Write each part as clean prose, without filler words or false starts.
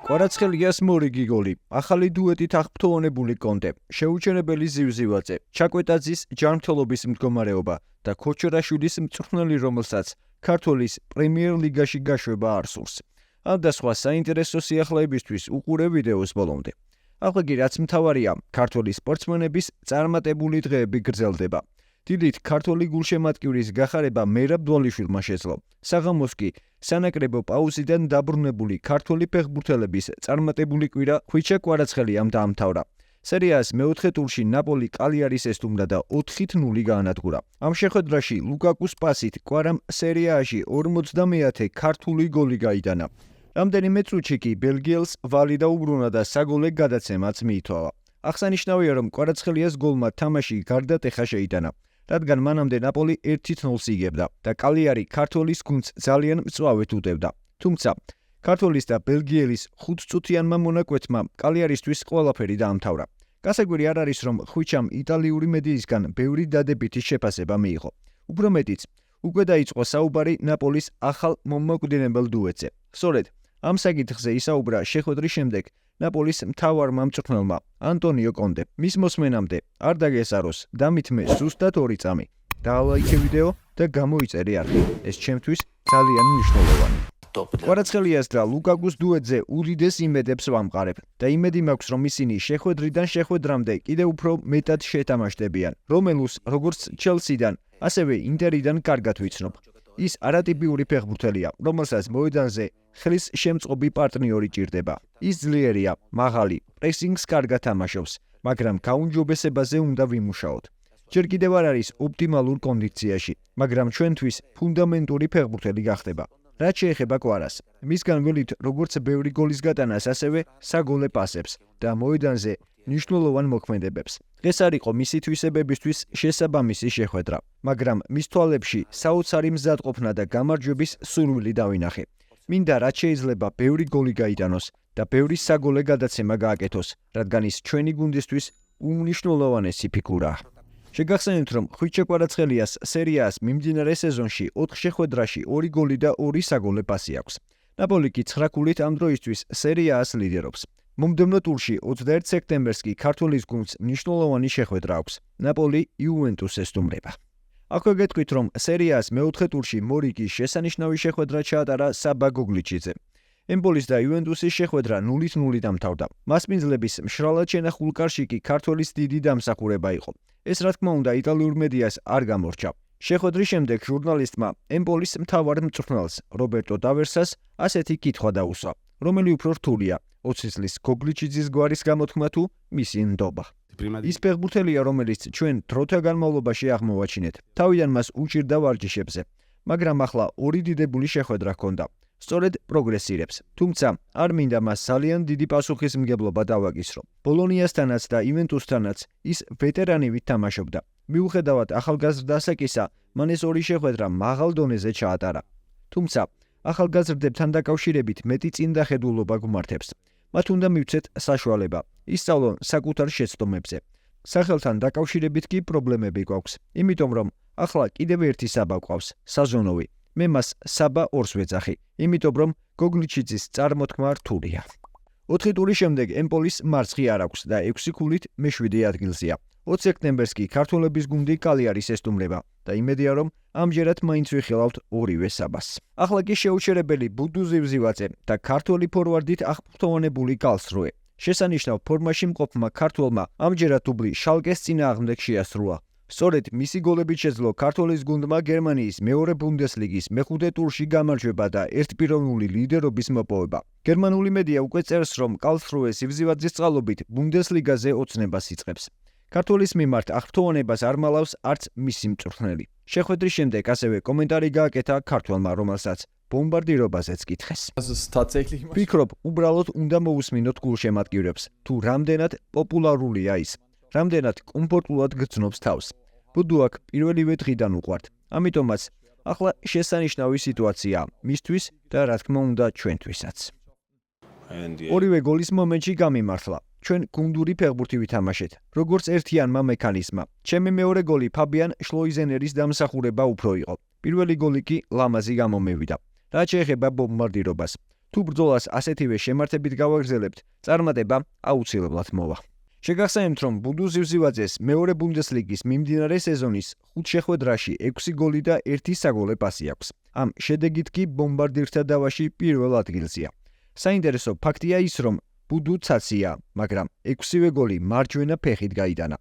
კვარაცხელიას მორიგი გოლი, ახალი დუეტით აღფრთოვანებული კონტე, შეუჩერებელი ზივზივაძე, ჩაკვეტაძის ჯანმრთელობის მდგომარეობა და ქოჩერაშვილის მწვრთნელი, რომელსაც ქართლის პრემიერ ლიგაში გაშვება არ სურს. ამ და სხვა საინტერესო სიახლეებისთვის უყურე ვიდეოს ბოლომდე. ახლა კი რაც მთავარია, ქართული სპორტსმენების წარმატებული დღეები გრძელდება. დილით ქართული გულშემატკივრის გახარება მერაბ დვალიშვილმა შეძლო. საღამოს კი სანაკრებო პაუზიდან დაბრუნებული ქართული ფეხბურთელების წარმატებული კვირა ხვიჩა კვარაცხელიამ დაამთავრა. სერიას მეოთხე ტურში ნაპოლი კალიარის ესტუმრა და 4-0 გაანადგურა. ამ შეხვედრაში ლუკაკუს პასით კვარამ სერიაში 50-ე ქართული გოლი გაიტანა. რამდენიმე წუთში კი ბელგიელს ვალი დაუბრუნა და საგოლე გადაცემაც მიითვალა. აღსანიშნავია, რომ კვარაცხელიას გოლმა თამაში გარდატეხა შეიტანა, რადგან მანამდე ნაპოლი 1-0 იგებდა და კალიარი ქართლის გუნდს ძალიან მწვავედ უტევდა. თუმცა ქართლის და ბელგიელის 5-წუთიანმა მონაკვეთმა კალიარისთვის ყველაფერი დაამთავრა. გასაკვირი არ არის, რომ ხვიჩამ იტალიური მედიისგან ბევრი დადებითი შეფასება მიიღო. უფრო მეტიც, უკვე დაიწყო საუბარი ნაპოლის ახალ მომაკვდინებელ დუეტზე. სწორედ ამ საკითხზე ისაუბრა შეხვედრის შემდეგ ნაპოლის მთავარმა მწვრთნელმა ანტონიო კონტემ. მის მოსმენამდე არ დაგესაროს დამითმე ზუსტად 2 წამი. დაალაიქე ვიდეო და გამოიწერე არხი. ეს ჩემთვის ძალიან მნიშვნელოვანია. კვარაცხელიას და ლუკაკუს დუეტზე უდიდეს იმედებს ვამყარებ და იმედი მაქვს, რომ ისინი შეხვედრიდან შეხვედრამდე კიდევ უფრო მეტად შეთამაშდებიან. რომელუს როგორც ჩელსიდან, ასევე ინტერიდან კარგად ვიცნობ. ის არატიპიური ფეხბურთელია, რომელსაც მოედანზე ხლის შემწყობი პარტნიორი ჭირდება. ის ძლიერია, მაღალი, პრესინგს კარგად თამაშობს, მაგრამ გაუმჯობესებაზე უნდა ვიმუშაოთ. ჯერ კიდევ არ არის ოპტიმალურ კონდიციაში, მაგრამ ჩვენთვის ფუნდამენტური ფეხბურთელი გახდება. რაც შეეხება კვარას, მისგან ველით როგორც ბევრი გოლის გატანას, ასევე საგოლე პასებს და მოედანზე მნიშვნელოვან მოქმედებებს. დღეს არ იყო მისი თვისებებისთვის შესაბამისი შეხვედრა, მაგრამ მის თვალებში საოცარი მზადყოფნა და გამარჯვების სურვილი დავინახე. მინდა რაც შეიძლება ბევრი გოლი გაიტანოს და ბევრი საგოლე გადაცემა გააკეთოს, რადგან ის ჩვენი გუნდისთვის უმნიშვნელოვანესი ფიგურაა. შეგახსენებთ, რომ ხვიჩა კვარაცხელიას სერიას მიმდინარე სეზონში 4 შეხვედრაში 2 გოლი და 2 საგოლე პასი აქვს. ნაპოლი კი 9 გოლით ამ დროისთვის სერიას ლიდერობს. მომდევნო ტურში 21 სექტემბერს კი ქართლის გუნდს მნიშვნელოვანი შეხვედრა აქვს. ნაპოლი იუვენტუსს ესტუმრება. აქვე გეტყვით, რომ სერიას მეოთხე ტურში მორიგის შესანიშნავი შეხვედრა ჩაატარა საბა გოგლიჩიძე. ემპოლის და იუვენტუსის შეხვედრა 0-0 დამთავრდა. მასპინძლების მშრალად შენახულ კარში კი ქართლის დიდი დამსახურება იყო. ეს რა თქმა უნდა იტალიურ მედიას არ გამორჩა. შეხვედრის შემდეგ ჟურნალისტმა ემპოლის მთავარ მწვრთნელს რობერტო დავერსას ასეთი კითხვა დაუსვა, რომელი უფრო რთულია, 20 წლის გოგლიჩიძის გვარის გამოთქმა თუ მისი ნდობა. ის ფეხბურთელია, რომელიც ჩვენ დროთა განმავლობაში აღმოვაჩინეთ. თავიდან მას უჭირდა ვარჯიშებზე, მაგრამ ახლა 2 დიდებული შეხვედრა ჰქონდა. სწორედ პროგრესირებს, თუმცა არ მინდა მას ძალიან დიდი პასუხისმგებლობა დავაკისრო. ბოლონიასთანაც და ივენტუსთანაც ის ვეტერანივით თამაშობდა. მიუხედავად ახალგაზრდა ასაკისა, მან ეს 2 შეხვედრა მაღალ დონეზე ჩაატარა. თუმცა ახალგაზრდებთან დაკავშირებით მეტი წინდახედულობა გვმართებს. მათ უნდა მივცეთ საშუალება, ისწავლონ საკუთარ შეცდომებზე. სახელთან დაკავშირებით კი პრობლემები გვაქვს, იმიტომ რომ ახლა კიდევ ერთი საბა გვყავს, საზონოვი. მე მას საბა 2-ს ვეძახი, იმიტომ რომ გოგლიჩიძის წარმოთქმა რთულია. 4 ტურის შემდეგ ემპოლის მარცხი არ აქვს და 6 ქულით მე-7 ადგილზეა. 20 სექტემბერს კი ქართველების გუნდი კალიარის ესტუმრება და იმედია, რომ ამჯერად მაინც ვიხილავთ ორივე საბას. ახლა კი შეუჩერებელი ბუდუ ზივზივაძე და ქართველი ფორვარდით აღფრთოვანებული კალსრუე. შესანიშნავ ფორმაში მყოფმა ქართველმა ამჯერად დუბლი შალკეს წინააღმდეგ შეასრულა. სწორედ მისი გოლებით შეძლო ქართველის გუნდმა გერმანიის მეორე ბუნდესლიგის მეხუთე ტურში გამარჯვება და ერთპიროვნული ლიდერობის მოპოვება. გერმანული მედია უკვე წერს, რომ კალსრუე ზივზივაძის წყალობით ბუნდესლიგაზე ოცნებას იწყებს. ქართველის მიმართ აღფრთოვანებას არ მალავს არც მისი მწვრთნელი. შეხვედრის შემდეგ ასევე კომენტარი გააკეთა ქართველმა, რომელსაც ბომბარდირობაზეც კითხეს. ვფიქრობ, უბრალოდ უნდა მოусმინოთ გულშემატკივრებს, თუ რამდენად პოპულარულია ის. რამდენად კომფორტულად გრძნობს თავს. ბუდუ აქ პირველივე დღიდან უყვართ. ამიტომაც ახლა შესანიშნავი სიტუაციაა მისთვის და რა თქმა უნდა ჩვენთვისაც. ორივე გოლის მომენტში გამიმართლა. ჩვენ გუნდური ფეხბურთი ვითამაშეთ, როგორც ერთიანმა მექანიზმმა. ჩემი მეორე გოლი ფაბიან შლოიზენერის დამსახურება უფრო იყო. პირველი გოლი კი ლამაზი გამომევიდა. რაც შეეხება ბომბარდირობას, თუ ბრძოლას ასეთივე შემართებით გავაგრძელებთ, წარმატება აუცილებლად მოვა. შეგახსენებთ, რომ ბუდუ ზივზივაძეს მეორე ბუნდესლიგის მიმდინარე სეზონის 5 შეხვედრაში 6 გოლი და 1 საგოლე პასი აქვს. ამ შედეგით კი ბომბარდირთა დავაში პირველ ადგილზეა. საინტერესო ფაქტია ის, რომ ბუდუ ცაცია, მაგრამ 6-ვე გოლი მარჯვენა ფეხით გაიტანა.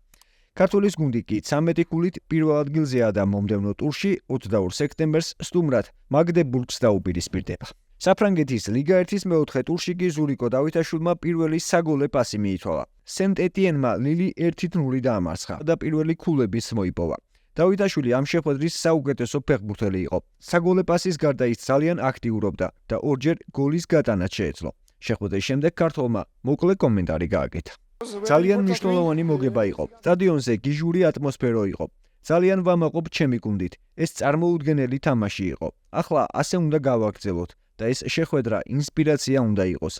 ქართულის გუნდი კი 13 გოლით პირველ ადგილზეა და მომდევნო ტურში 22 სექტემბერს სტუმრად მაგდებურგს დაუპირისპირდება. საფრანგეთის ლიგა 1-ის მეოთხე ტურში კი ზურიკო დავითაშვილმა პირველი საგოლე პასი მიითვალა. სენტ-ეტიენმა ლილი 1-0 დაამარცხა და პირველი ქულებიც მოიპოვა. დავითაშვილი ამ შეხვედრის საუკეთესო ფეხბურთელი იყო. საგოლე პასის გარდა ის ძალიან აქტიურობდა და ორჯერ გოლის გატანაც შეეძლო. შეხვედრის შემდეგ ქართველმა მოკლე კომენტარი გააკეთა. ძალიან მნიშვნელოვანი მოგება იყო. სტადიონზე გიჟური ატმოსფერო იყო. ძალიან ვამაყობ ჩემი გუნდით. ეს წარმოუდგენელი თამაში იყო. ახლა ასე უნდა გავაგრძელოთ და ეს შეხვედრა ინსპირაცია უნდა იყოს.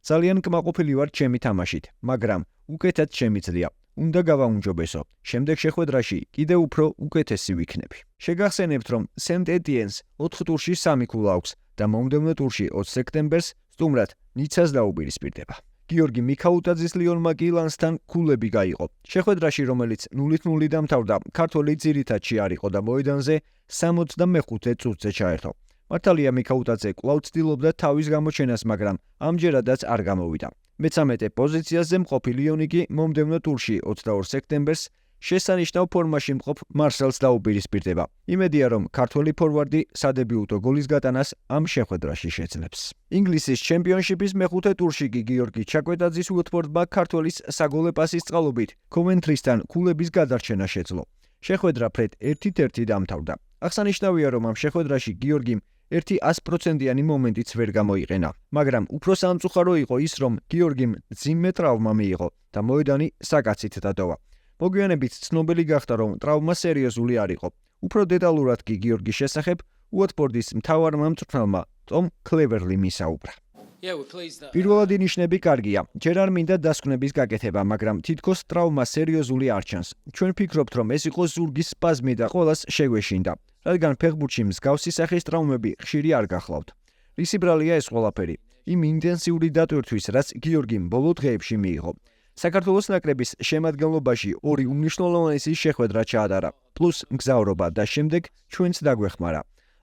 ძალიან კმაყოფილი ვარ ჩემი თამაშით, მაგრამ უკეთად შემიძლია. უნდა გავაუნჯობესო. შემდეგ შეხვედრაში კიდევ უფრო უკეთესი ვიქნები. შეგახსენებთ, რომ სენტ-ეტიენს 4 ტურში 3 ქულა აქვს და მომდევნო ტურში 20 სექტემბერს სტუმრად ნიცას დაუპირისპირდება. გიორგი მიქაუტაძის ლიონმა კი ლანსთან ქულები გაიყო. შეხვედრაში, რომელიც 0-0 დამთავრდა, ქართველი ძირითადში არ იყო და მოედანზე 65 წუთზე ჩაერთო. მართალია მიქაუტაძე კვლავ ცდილობდა თავის გამოჩენას, მაგრამ ამჯერადაც არ გამოვიდა. მე-13 პოზიციაზე მყოფი ლიონი კი მომდევნო ტურში 22 სექტემბერს შესანიშნავ ფორმაში მყოფ მარსელს დაუპირისპირდება. იმედია, რომ ქართველი ფორვარდი სადებიუტო გოლის გატანას ამ შეხვედრაში შეძლებს. ინგლისის ჩემპიონშიპის მეხუთე ტურში კი გიორგი ჩაკვეტაძის უოტფორდმა ქართველის საგოლე პასის წყალობით კოვენტრისთან ქულების გადარჩენა შეძლო. შეხვედრა ფრედ 1-1 დამთავრდა. აღსანიშნავია, რომ ამ შეხვედრაში გიორგიმ 100%-იანი მომენტიც ვერ გამოიყენა, მაგრამ უფრო სამწუხარო იყო ის, რომ გიორგიმ მძიმე ტრავმა მიიღო და მოედანი საკაცით დატოვა. მოგვიანებით ცნობილი გახდა, რომ ტრავმა სერიოზული არ იყო. უფრო დეტალურად კი გიორგის შესახებ უოტფორდის მთავარმა მწვრთნელმა ტომ კლევერლი მისაუბრა. პირველადი ნიშნები კარგია. ჯერ არ მინდა დასკვნების გაკეთება, მაგრამ თითქოს ტრავმა სერიოზული არ ჩანს. ჩვენ ფიქრობთ, რომ ეს იყო ზურგის სპაზმი და ყველას შეგვეშინდა, რადგან ფეხბურთში მსგავსი სახის ტრავმები ხშირი არ გახლავთ. რისი ბრალია ეს ყველაფერი? იმ ინტენსიური დატვირთვის, რაც გიორგიმ ბოლო დღეებში მიიღო. საქართველოს ნაკრების შემადგენლობაში 2 უმნიშვნელოვანესი შეხვედრა ჩაატარა, პლუს მგზავრობა და შემდეგ ჩვენც დაგვეხმარა.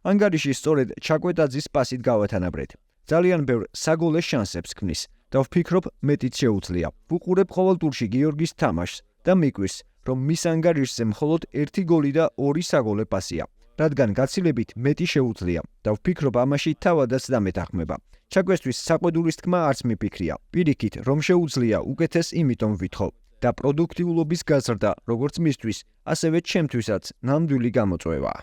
ანგარიში სწორედ ჩაკვეტაძის პასით გავათანაბრეთ. ძალიან ბევრ საგოლე შანსებს ქმნის და ვფიქრობ მეტიც შეუძლია. ვუყურებ ყოველ ტურში გიორგის თამაშს და მიკვირს, რომ მის ანგარიშზე მხოლოდ 1 გოლი და 2 საგოლე პასია, რადგან გაცილებით მეტი შეუძლია და ვფიქრობ ამაში თავადაც დამეთანხმება. ჩაკვესთვის საყვედურის თქმა არც მიფიქრია. პირიქით, რომ შეუძლია უკეთეს, იმიტომ ვითხოვ და პროდუქტიულობის გაზრდა როგორც მისთვის, ასევე ჩემთვისაც ნამდვილი გამოწვევაა.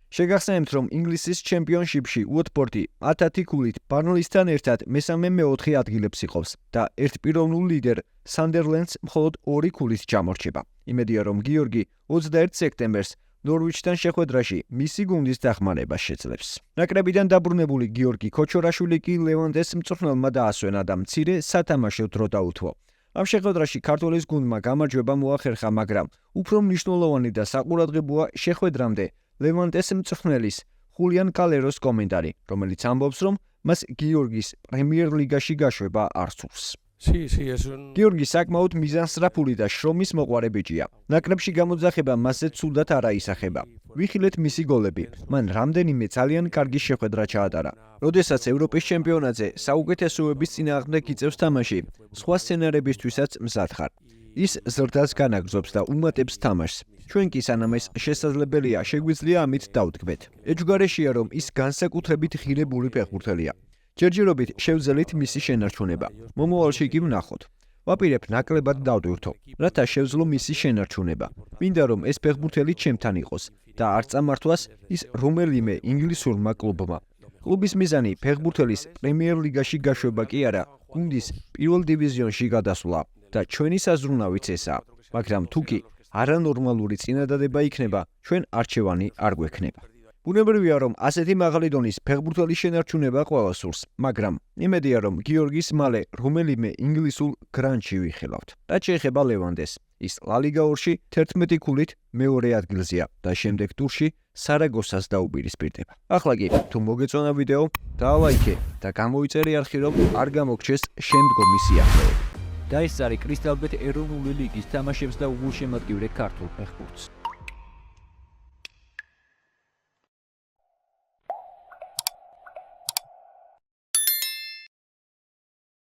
შეგახსენებთ, რომ ინგლისის ჩემპიონშიპში უოტფორდი 10 ქულით ბარნლისთან ერთად მესამე-მეოთხე ადგილებს იღებს და ერთპიროვნულ ლიდერ სანდერლენდს მხოლოდ 2 ქულით ჩამორჩება. იმედია, რომ გიორგი 21 სექტემბერს ნორვიჩთან შეხვედრაში მისი გუნდის დახმარებას შეძლებს. ნაკრებიდან დაბრუნებული გიორგი ქოჩორაშვილი კი ლევანტეს მწვრთნელმა დაასვენა და მცირე სათამაშო დრო დაუთმო. ამ შეხვედრაში ქართველის გუნდმა გამარჯვება მოახერხა, მაგრამ უფრო მნიშვნელოვანი და საყურადღებოა შეხვედრამდე ლევანტეს მწვრთნელის ხულიან კალეროს კომენტარი, რომელიც ამბობს, რომ მას გიორგის პრემიერ ლიგაში გაშვება არ სურს. გიორგი საკმაოდ მიზანსწრაფული და შრომის მოყვარე ბიჭია. ნაკრებში გამოძახება მასზე ცუდად არ აისახება. ვიხილეთ მისი გოლები. მან რამდენიმე ძალიან კარგი შეხვედრა ჩაატარა. როდესაც ევროპის ჩემპიონატზე საუკეთესოების წინააღმდეგ იწევს თამაში, სხვა სცენარებისთვისაც მზად ხარ. ის ზრდას განაგრძობს და უმატებს თამაშს. ჩვენ კი სანამ ეს შესაძლებელია, შეგვიძლია ამით დავდგმეთ. ეჯგარეშია, რომ ის განსაკუთრებით ღირებული ფეხბურთელია. ჯერჯერობით შევძელით მისი შენარჩუნება. მომავალში კი ვნახოთ. ვაპირებ ნაკლებად დავდვირთო, რათა შევძლო მისი შენარჩუნება. მინდა რომ ეს ფეხბურთელი ჩემთან იყოს და არ წამართვას ის რომელიმე ინგლისურმა კლუბმა. კლუბის მიზანი ფეხბურთელის პრემიერ ლიგაში გაშვება კი არა, გუნდის პირველ დივიზიონში გადასვლა და ჩვენი საზრუნავიც ესაა. მაგრამ თუ კი არანორმალური წინადადება იქნება, ჩვენ არჩევანი არ გვექნება. ბუნებრივია, რომ ასეთი მაღალი დონის ფეხბურთელის შენარჩუნება ყველა სურს, მაგრამ იმედია, რომ გიორგის მალე რომელიმე ინგლისურ გრანდში ვიხილავთ. რაც შეეხება ლევანდეს, ის ლა ლიგა 2-ში 11 ქულით მეორე ადგილზეა და შემდეგ ტურში სარაგოსას დაუპირისპირდება. ახლა კი, თუ მოგეწონა ვიდეო, დაალაიქე და გამოიწერე არხი, რომ არ გამოგჩეს შემდგომი სიახლეები. და ეს არის კრისტალბეტ ეროვნული ლიგის თამაშებს და უგულშემატკივრე ქართულ ფეხბურთს.